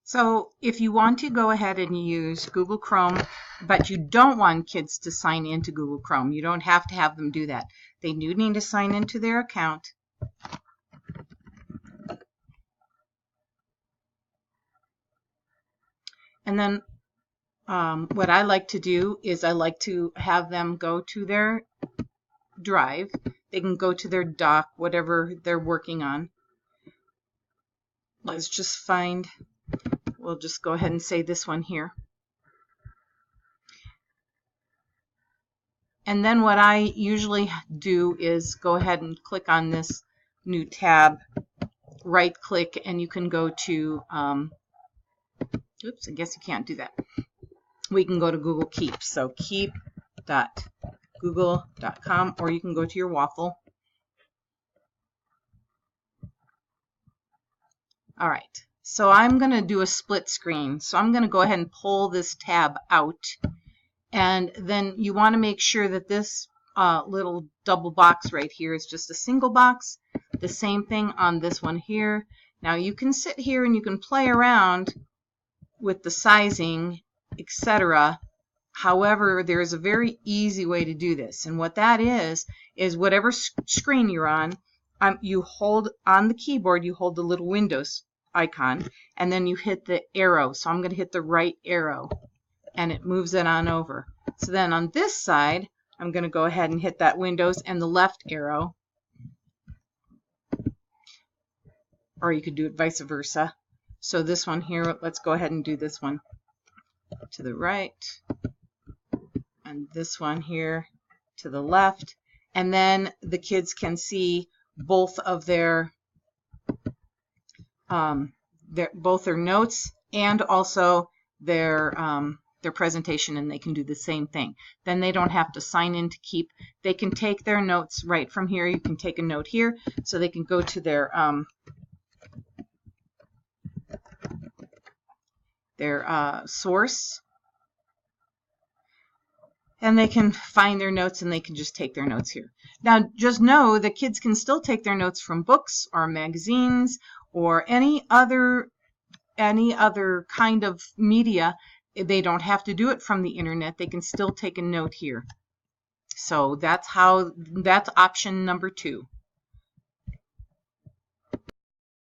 So if you want to go ahead and use Google Chrome, but you don't want kids to sign into Google Chrome, you don't have to have them do that. They do need to sign into their account. And then what I like to do is I like to have them go to their drive. They can go to their dock, whatever they're working on. Let's just find, we'll just go ahead and say this one here. And then what I usually do is go ahead and click on this new tab, right click, and you can go to, oops, I guess you can't do that. We can go to Google Keep. So keep.google.com, or you can go to your waffle. All right, so I'm going to do a split screen. So I'm going to go ahead and pull this tab out. And then you want to make sure that this little double box right here is just a single box. The same thing on this one here. Now you can sit here and you can play around with the sizing, etc. However, there is a very easy way to do this. And what that is whatever screen you're on, you hold on the keyboard, you hold the little Windows icon, and then you hit the arrow. So I'm going to hit the right arrow, and it moves it on over. So then on this side, I'm going to go ahead and hit that Windows and the left arrow. Or you could do it vice versa. So this one here, let's go ahead and do this one to the right. And this one here to the left. And then the kids can see both of their notes and also their presentation, and they can do the same thing. Then they don't have to sign in to Keep. They can take their notes right from here. You can take a note here, so they can go to their source, and they can find their notes, and they can just take their notes here. Now, just know that kids can still take their notes from books or magazines or any other kind of media. They don't have to do it from the internet. They can still take a note here. So that's option number 2.